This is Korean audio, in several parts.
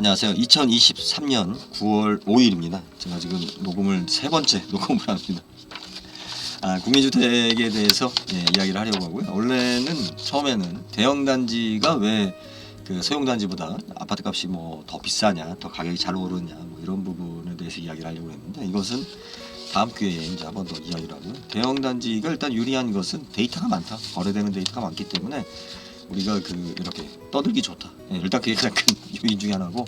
안녕하세요. 2023년 9월 5일입니다. 제가 지금 녹음을 세 번째 녹음을 합니다. 국민주택에 대해서 이야기를 하려고 하고요. 원래는 처음에는 대형단지가 왜 그 소형단지보다 아파트 값이 뭐 더 비싸냐, 더 가격이 잘 오르냐, 뭐 이런 부분에 대해서 이야기를 하려고 했는데, 이것은 다음 기회에 이제 한번 더 이야기를 하고요. 대형단지가 일단 유리한 것은 데이터가 많다. 거래되는 데이터가 많기 때문에 우리가 이렇게 떠들기 좋다. 일단 그게 가장 큰 요인 중에 하나고,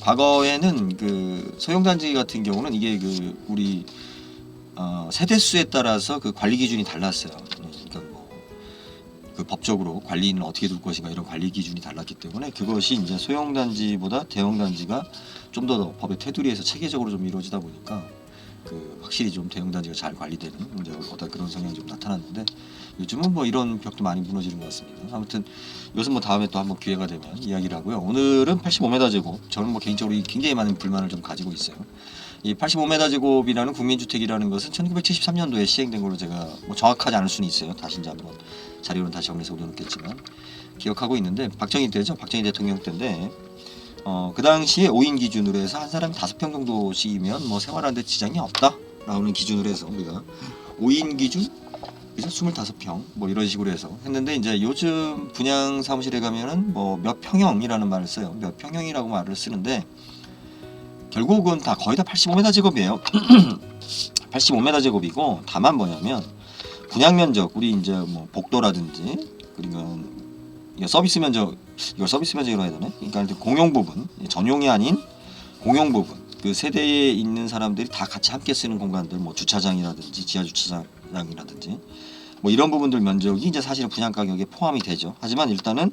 과거에는 그 소형단지 같은 경우는 이게 우리 세대수에 따라서 그 관리 기준이 달랐어요. 그러니까 그 법적으로 관리인을 어떻게 둘 것인가 이런 관리 기준이 달랐기 때문에, 그것이 이제 소형단지보다 대형단지가 좀 더 법의 테두리에서 체계적으로 좀 이루어지다 보니까 확실히 좀 대형단지가 잘 관리되는 이제 어떤 그런 성향이 좀 나타났는데, 요즘은 뭐 이런 벽도 많이 무너지는 것 같습니다. 아무튼 이것은 뭐 다음에 또 한번 기회가 되면 이야기를 하고요. 오늘은 85m 제곱, 저는 뭐 개인적으로 굉장히 많은 불만을 좀 가지고 있어요. 이 85m 제곱이라는 국민주택이라는 것은 1973년도에 시행된 걸로, 제가 뭐 정확하지 않을 수는 있어요. 다시 이제 한번 자료는 다시 정리해서 올려놓겠지만 기억하고 있는데, 박정희 때죠. 박정희 대통령 때인데, 그 당시에 5인 기준으로 해서 한 사람이 5평 정도씩이면 뭐 생활하는데 지장이 없다라는 기준으로 해서 우리가 5인 기준, 그죠? 25평 뭐 이런 식으로 해서 했는데, 이제 요즘 분양 사무실에 가면은 뭐 몇 평형이라는 말을 써요. 몇 평형이라고 말을 쓰는데, 결국은 다 거의 다 85m 제곱이에요. 85m 제곱이고, 다만 뭐냐면 분양 면적, 우리 이제 뭐 복도라든지, 그리고 이거 서비스 면적, 이걸 서비스 면적이라고 해야 되나? 그러니까 공용 부분, 전용이 아닌 공용 부분, 그 세대에 있는 사람들이 다 같이 함께 쓰는 공간들, 뭐 주차장이라든지 지하 주차장이라든지 뭐 이런 부분들 면적이 이제 사실은 분양 가격에 포함이 되죠. 하지만 일단은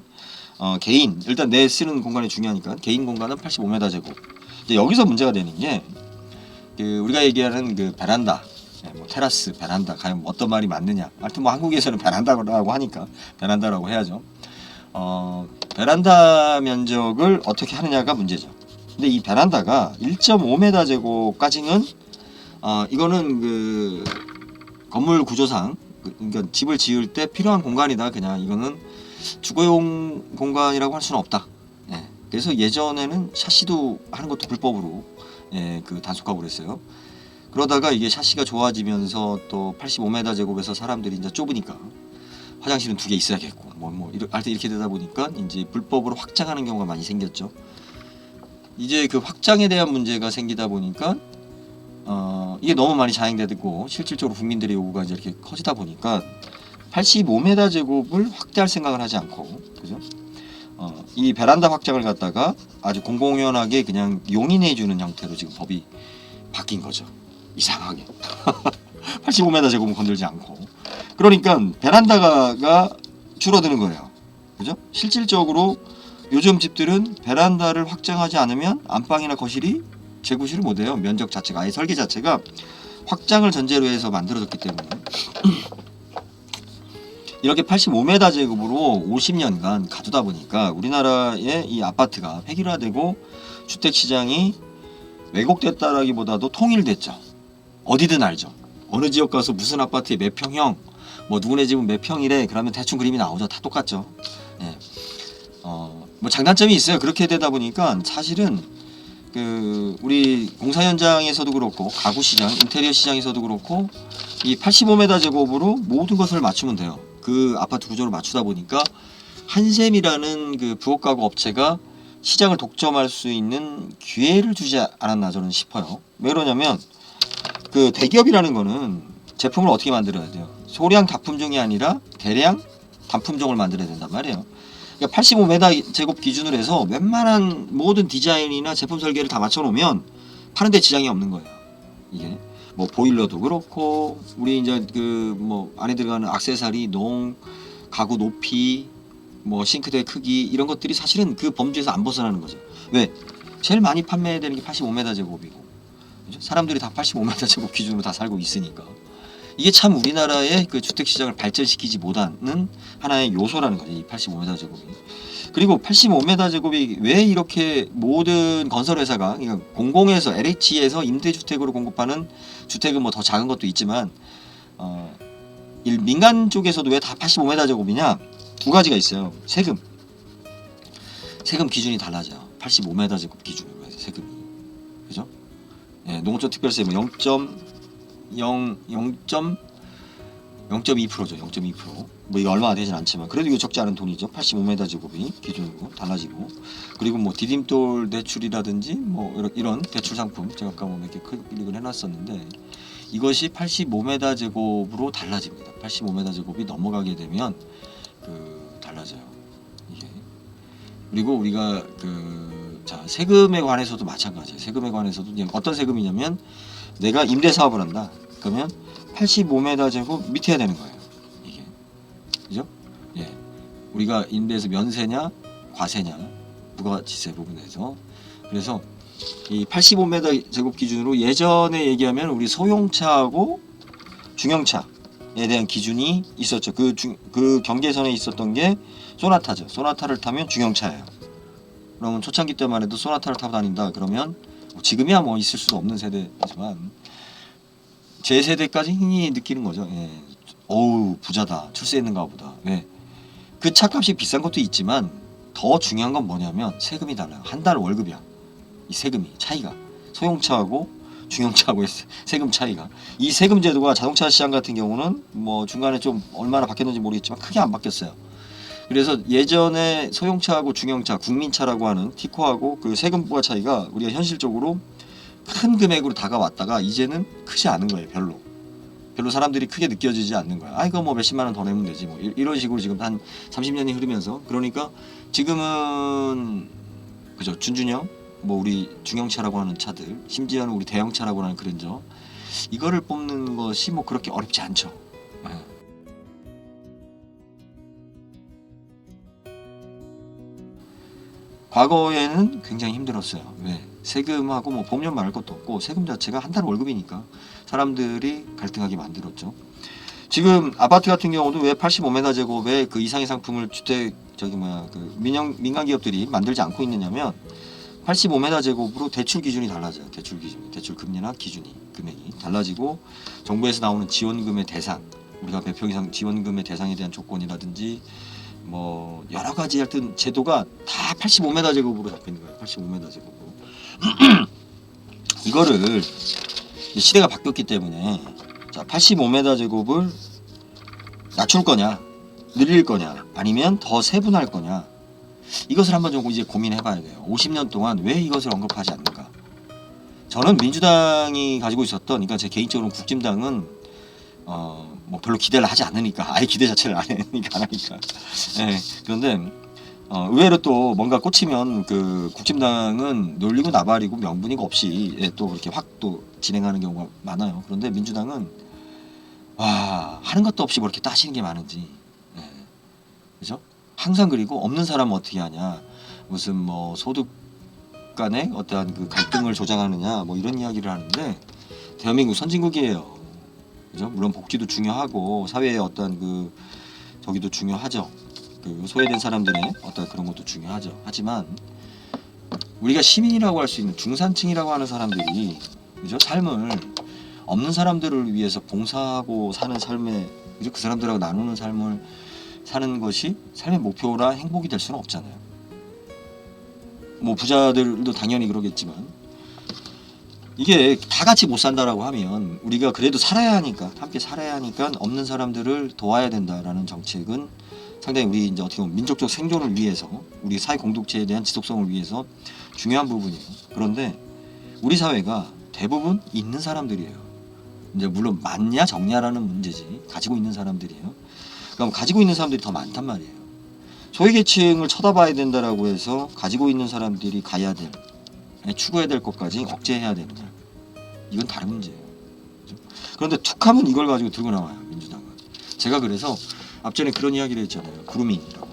개인, 일단 내 쓰는 공간이 중요하니까 개인 공간은 85m 제곱. 이제 여기서 문제가 되는 게, 우리가 얘기하는 그 베란다, 뭐 테라스, 베란다, 과연 어떤 말이 맞느냐. 하여튼 뭐 한국에서는 베란다라고 하니까 베란다라고 해야죠. 베란다 면적을 어떻게 하느냐가 문제죠. 근데 이 베란다가 1.5m 제곱까지는 이거는 그 건물 구조상, 그러니까 집을 지을 때 필요한 공간이다. 그냥 이거는 주거용 공간이라고 할 수는 없다. 그래서 예전에는 샤시도 하는 것도 불법으로 단속하고 그랬어요. 그러다가 이게 샤시가 좋아지면서 또 85m 제곱에서 사람들이 이제 좁으니까 화장실은 2개 있어야겠고, 이렇게 되다 보니까 이제 불법으로 확장하는 경우가 많이 생겼죠. 이제 그 확장에 대한 문제가 생기다 보니까 이게 너무 많이 자행되고, 실질적으로 국민들의 요구가 이제 이렇게 커지다 보니까 85m 제곱을 확대할 생각을 하지 않고, 그죠? 이 베란다 확장을 갖다가 아주 공공연하게 그냥 용인해주는 형태로 지금 법이 바뀐 거죠. 이상하게. 85m 제곱은 건들지 않고. 그러니까 베란다가 줄어드는 거예요. 그죠? 실질적으로 요즘 집들은 베란다를 확장하지 않으면 안방이나 거실이 재구실을 못해요. 면적 자체가, 아예 설계 자체가 확장을 전제로 해서 만들어졌기 때문에. 이렇게 85m 제곱으로 50년간 가두다 보니까 우리나라의 이 아파트가 획일화되고 주택시장이 왜곡됐다라기보다도 통일됐죠. 어디든 알죠. 어느 지역 가서 무슨 아파트에 몇 평형, 뭐 누구네 집은 몇 평이래, 그러면 대충 그림이 나오죠. 다 똑같죠. 뭐 장단점이 있어요. 그렇게 되다 보니까 사실은 우리 공사 현장에서도 그렇고, 가구 시장, 인테리어 시장에서도 그렇고, 이 85m 제곱으로 모든 것을 맞추면 돼요. 그 아파트 구조를 맞추다 보니까 한샘이라는 그 부엌가구 업체가 시장을 독점할 수 있는 기회를 주지 않았나 저는 싶어요. 왜 그러냐면, 그 대기업이라는 거는 제품을 어떻게 만들어야 돼요? 소량 다품종이 아니라 대량 단품종을 만들어야 된단 말이에요. 그러니까 85m 제곱 기준으로 해서 웬만한 모든 디자인이나 제품 설계를 다 맞춰놓으면 파는데 지장이 없는 거예요. 이게 뭐 보일러도 그렇고, 우리 이제 뭐 안에 들어가는 액세서리, 농, 가구 높이, 뭐 싱크대 크기, 이런 것들이 사실은 그 범주에서 안 벗어나는 거죠. 왜? 제일 많이 판매되는 게 85m 제곱이고, 그죠? 사람들이 다 85m 제곱 기준으로 다 살고 있으니까. 이게 참 우리나라의 그 주택시장을 발전시키지 못하는 하나의 요소라는 거죠, 이 85m 제곱이. 그리고 85m 제곱이 왜 이렇게 모든 건설회사가, 그러니까 공공에서, LH에서 임대주택으로 공급하는 주택은 뭐 더 작은 것도 있지만, 민간 쪽에서도 왜 다 85m 제곱이냐? 두 가지가 있어요. 세금 기준이 달라져요. 85m 제곱 기준으로 해서 세금이, 그죠? 예, 농어촌 특별세 뭐 0.2%죠. 0.2%. 뭐 이거 얼마가 되진 않지만 그래도 이거 적지 않은 돈이죠. 85m 제곱이 기준으로 달라지고, 그리고 뭐 디딤돌 대출이라든지 뭐 이런 대출 상품 제가 아까 뭐 몇 개 클릭을 해놨었는데 이것이 85m 제곱으로 달라집니다. 85m 제곱이 넘어가게 되면 달라져요. 이게. 그리고 우리가 자, 세금에 관해서도 마찬가지예요. 세금에 관해서도 어떤 세금이냐면 내가 임대 사업을 한다. 그러면 85m 제곱 밑에 해야 되는 거예요. 이게. 그죠? 예. 우리가 임대에서 면세냐, 과세냐, 부가지세 부분에서. 그래서 이 85m 제곱 기준으로 예전에 얘기하면 우리 소형차하고 중형차에 대한 기준이 있었죠. 그 경계선에 있었던 게 소나타죠. 소나타를 타면 중형차예요. 그러면 초창기 때만 해도 소나타를 타고 다닌다. 그러면 지금이야 뭐 있을 수도 없는 세대지만 제 세대까지 흔히 느끼는 거죠. 예. 어우 부자다. 출세했는가 보다. 왜? 그 차값이 비싼 것도 있지만 더 중요한 건 뭐냐면 세금이 달라요. 한 달 월급이야. 이 세금이 차이가 소형차하고 중형차하고의 세금 차이가, 이 세금 제도가 자동차 시장 같은 경우는 뭐 중간에 좀 얼마나 바뀌었는지 모르겠지만 크게 안 바뀌었어요. 그래서 예전에 소형차하고 중형차, 국민차라고 하는 티코하고 그 세금 부과 차이가 우리가 현실적으로 큰 금액으로 다가왔다가 이제는 크지 않은 거예요. 별로 사람들이 크게 느껴지지 않는 거야. 아 이거 뭐 몇십만 원 더 내면 되지 뭐 이런 식으로 지금 한 30년이 흐르면서, 그러니까 지금은 그죠, 준준형 뭐 우리 중형차라고 하는 차들, 심지어는 우리 대형차라고 하는 그랜저, 이거를 뽑는 것이 뭐 그렇게 어렵지 않죠. 네. 과거에는 굉장히 힘들었어요. 왜? 세금하고 뭐 법령 말할 것도 없고 세금 자체가 한 달 월급이니까 사람들이 갈등하게 만들었죠. 지금 아파트 같은 경우도 왜 85m 제곱의 그 이상의 상품을 주택 민간 기업들이 만들지 않고 있느냐면 85m 제곱으로 대출 기준이 달라져요. 대출 금리나 금액이 달라지고 정부에서 나오는 지원금의 대상, 우리가 100평 이상 지원금의 대상에 대한 조건이라든지 뭐 여러 가지 하여튼 제도가 다 85m 제곱으로 잡혀 있는 거예요. 85m 제곱으로. 이거를 시대가 바뀌었기 때문에 자 85m 제곱을 낮출 거냐, 늘릴 거냐, 아니면 더 세분할 거냐, 이것을 한번 좀 이제 고민해 봐야 돼요. 50년 동안 왜 이것을 언급하지 않는가. 저는 민주당이 가지고 있었던, 그러니까 제 개인적으로 국진당은 뭐 별로 기대를 하지 않으니까, 아예 기대 자체를 안 하니까. 네, 그런데 의외로 또 뭔가 꽂히면 그 국진당은 놀리고 나발이고 명분이 없이 또 그렇게 확 또 진행하는 경우가 많아요. 그런데 민주당은 와 하는 것도 없이 뭐 이렇게 따지는 게 많은지, 네, 그죠? 항상. 그리고 없는 사람은 어떻게 하냐, 무슨 뭐 소득 간의 어떠한 그 갈등을 조장하느냐 뭐 이런 이야기를 하는데, 대한민국 선진국이에요. 그죠? 물론 복지도 중요하고 사회의 어떠한 그 저기도 중요하죠. 그 소외된 사람들의 어떤 그런 것도 중요하죠. 하지만 우리가 시민이라고 할 수 있는 중산층이라고 하는 사람들이, 그죠? 삶을 없는 사람들을 위해서 봉사하고 사는 삶에, 그죠? 그 사람들하고 나누는 삶을 사는 것이 삶의 목표라 행복이 될 수는 없잖아요. 뭐 부자들도 당연히 그러겠지만 이게 다 같이 못 산다라고 하면 우리가 그래도 살아야 하니까, 함께 살아야 하니까 없는 사람들을 도와야 된다라는 정책은 상당히 우리 이제 어떻게 보면 민족적 생존을 위해서, 우리 사회 공동체에 대한 지속성을 위해서 중요한 부분이에요. 그런데 우리 사회가 대부분 있는 사람들이에요. 이제 물론 많냐 적냐라는 문제지, 가지고 있는 사람들이에요. 그럼 가지고 있는 사람들이 더 많단 말이에요. 소외계층을 쳐다봐야 된다라고 해서 가지고 있는 사람들이 가야 될, 추구해야 될 것까지 억제해야 되느냐, 이건 다른 문제예요. 그렇죠? 그런데 툭하면 이걸 가지고 들고 나와요, 민주당은. 제가 그래서 앞전에 그런 이야기를 했잖아요. 구루민이라고.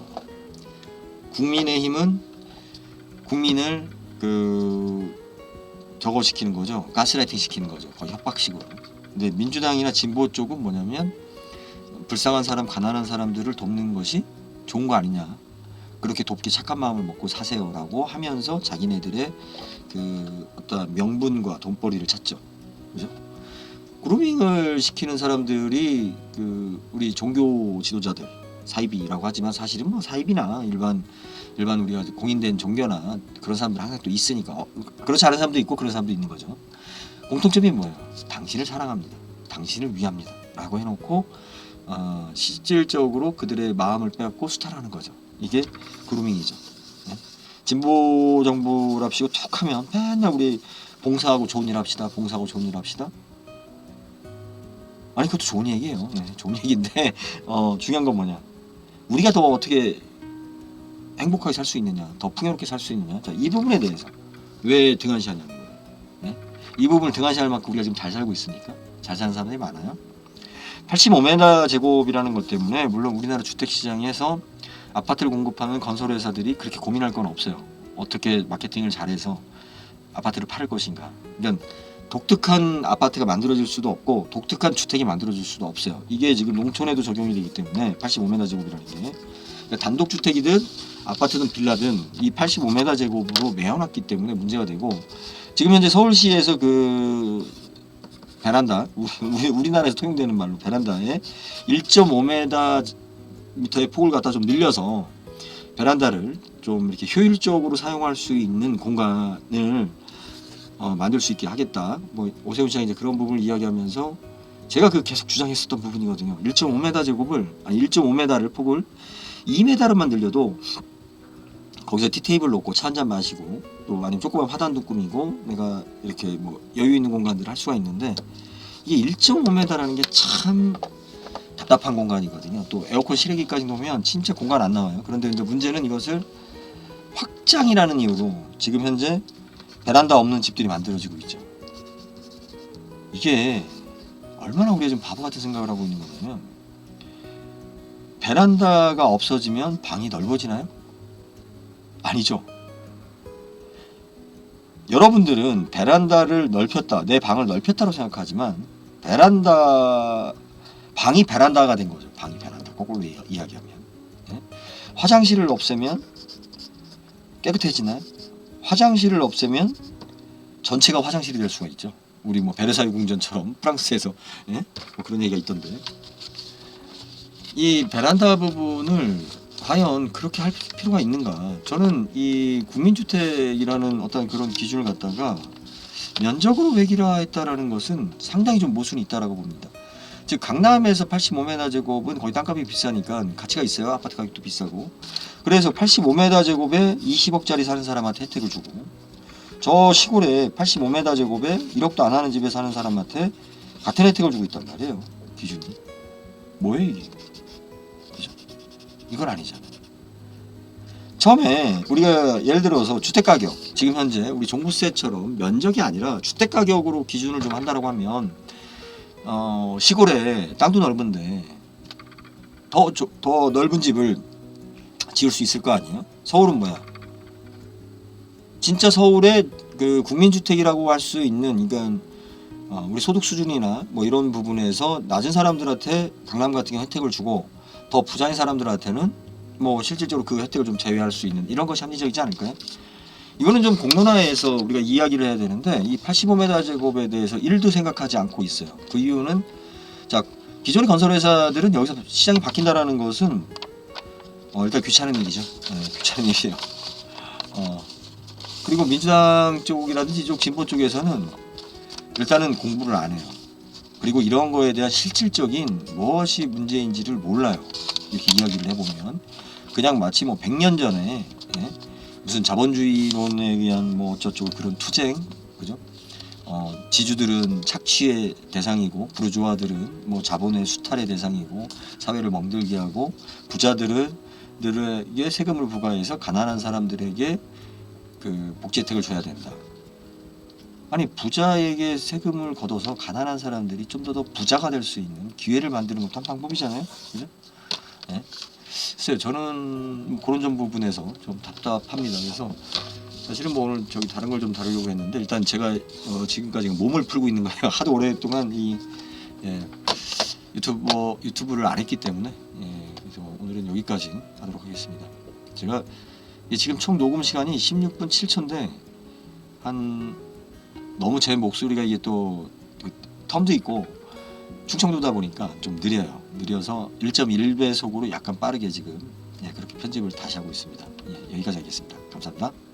국민의힘은 국민을 저거 시키는 거죠. 가스라이팅 시키는 거죠. 거의 협박식으로. 근데 민주당이나 진보 쪽은 뭐냐면 불쌍한 사람, 가난한 사람들을 돕는 것이 좋은 거 아니냐, 그렇게 돕기 착한 마음을 먹고 사세요라고 하면서 자기네들의 그 어떤 명분과 돈벌이를 찾죠. 그죠? 그루밍을 시키는 사람들이 그 우리 종교 지도자들, 사이비라고 하지만 사실은 뭐 사이비나 일반 우리가 공인된 종교나 그런 사람들 항상 또 있으니까 그렇지 않은 사람도 있고 그런 사람도 있는 거죠. 공통점이 뭐예요? 당신을 사랑합니다. 당신을 위합니다. 라고 해놓고 실질적으로 그들의 마음을 빼앗고 수탈하는 거죠. 이게 그루밍이죠. 네? 진보 정부랍시고 툭하면 맨날 우리 봉사하고 좋은 일 합시다. 봉사하고 좋은 일 합시다. 아니 그것도 좋은 얘기예요. 네, 좋은 얘기인데 중요한 건 뭐냐? 우리가 더 어떻게 행복하게 살 수 있느냐, 더 풍요롭게 살 수 있느냐. 자, 이 부분에 대해서 왜 등한시하냐는 거예요. 네? 이 부분을 등한시할 만큼 우리가 지금 잘 살고 있습니까? 잘 사는 사람들이 많아요. 85m 제곱이라는 것 때문에 물론 우리나라 주택시장에서 아파트를 공급하는 건설회사들이 그렇게 고민할 건 없어요. 어떻게 마케팅을 잘해서 아파트를 팔을 것인가. 그러니까 독특한 아파트가 만들어질 수도 없고 독특한 주택이 만들어질 수도 없어요. 이게 지금 농촌에도 적용이 되기 때문에 85m 제곱이라는 게 그러니까 단독주택이든 아파트든 빌라든 이 85m 제곱으로 매어놨기 때문에 문제가 되고 지금 현재 서울시에서 그 베란다 우리나라에서 통용되는 말로 베란다에 1.5m의 폭을 갖다 좀 늘려서 베란다를 좀 이렇게 효율적으로 사용할 수 있는 공간을 만들 수 있게 하겠다. 뭐 오세훈 시장이 이제 그런 부분을 이야기하면서 제가 그 계속 주장했었던 부분이거든요. 1.5m 제곱을 아니 1.5m를 폭을 2m로만 늘려도 거기서 티테이블 놓고 차 한잔 마시고 또 아니면 조그만 화단도 꾸미고 내가 이렇게 뭐 여유 있는 공간들을 할 수가 있는데 이게 1.5m라는 게 참 답답한 공간이거든요. 또 에어컨 실외기까지 놓으면 진짜 공간 안 나와요. 그런데 이제 문제는 이것을 확장이라는 이유로 지금 현재 베란다 없는 집들이 만들어지고 있죠. 이게 얼마나 우리가 지금 바보 같은 생각을 하고 있는 거냐면 베란다가 없어지면 방이 넓어지나요? 아니죠. 여러분들은 베란다를 넓혔다, 내 방을 넓혔다고 생각하지만 방이 베란다가 된 거죠. 방이 베란다. 거꾸로 이야기하면 네? 화장실을 없애면 깨끗해지나요? 화장실을 없애면 전체가 화장실이 될 수가 있죠. 우리 뭐 베르사유 궁전처럼 프랑스에서 예? 뭐 그런 얘기가 있던데 이 베란다 부분을 과연 그렇게 할 필요가 있는가? 저는 이 국민주택이라는 어떤 그런 기준을 갖다가 면적으로 매기라했다라는 것은 상당히 좀 모순이 있다라고 봅니다. 즉 강남에서 85m 제곱은 거의 땅값이 비싸니까 가치가 있어요. 아파트 가격도 비싸고. 그래서 85m 제곱에 20억짜리 사는 사람한테 혜택을 주고 저 시골에 85m 제곱에 1억도 안 하는 집에 사는 사람한테 같은 혜택을 주고 있단 말이에요. 기준이. 뭐예요 이게? 그죠? 이건 아니잖아요. 처음에 우리가 예를 들어서 주택가격 지금 현재 우리 종부세처럼 면적이 아니라 주택가격으로 기준을 좀 한다라고 하면 시골에 땅도 넓은데 더 넓은 집을 지을 수 있을 거 아니에요? 서울은 뭐야? 진짜 서울의 그 국민주택이라고 할 수 있는 그러니까 우리 소득 수준이나 뭐 이런 부분에서 낮은 사람들한테 강남 같은 경우 혜택을 주고 더 부자인 사람들한테는 뭐 실질적으로 그 혜택을 좀 제외할 수 있는 이런 것이 합리적이지 않을까요? 이거는 좀 공론화해서 우리가 이야기를 해야 되는데 이 85m 제곱에 대해서 1도 생각하지 않고 있어요. 그 이유는 자 기존의 건설회사들은 여기서 시장이 바뀐다라는 것은 일단 귀찮은 일이죠. 귀찮은 일이에요. 그리고 민주당 쪽이라든지 이쪽 진보 쪽에서는 일단은 공부를 안 해요. 그리고 이런 거에 대한 실질적인 무엇이 문제인지를 몰라요. 이렇게 이야기를 해보면 그냥 마치 뭐 100년 전에 무슨 자본주의론에 의한 뭐 어쩌고 그런 투쟁, 그죠? 지주들은 착취의 대상이고 부르주아들은 뭐 자본의 수탈의 대상이고 사회를 멍들게 하고 부자들에게 세금을 부과해서 가난한 사람들에게 그 복지 혜택을 줘야 된다. 아니 부자에게 세금을 걷어서 가난한 사람들이 좀 더 부자가 될 수 있는 기회를 만드는 것도 한 방법이잖아요, 그죠? 네. 글쎄요, 저는 그런 점 부분에서 좀 답답합니다. 그래서 사실은 뭐 오늘 저기 다른 걸 좀 다루려고 했는데 일단 제가 지금까지 몸을 풀고 있는 거예요. 하도 오랫동안 이 유튜브를 안 했기 때문에 그래서 오늘은 여기까지 하도록 하겠습니다. 제가 지금 총 녹음 시간이 16분 7초인데 한 너무 제 목소리가 이게 또 텀도 있고 충청도다 보니까 좀 느려요. 느려서 1.1배속으로 약간 빠르게 지금 그렇게 편집을 다시 하고 있습니다. 여기까지 하겠습니다. 감사합니다.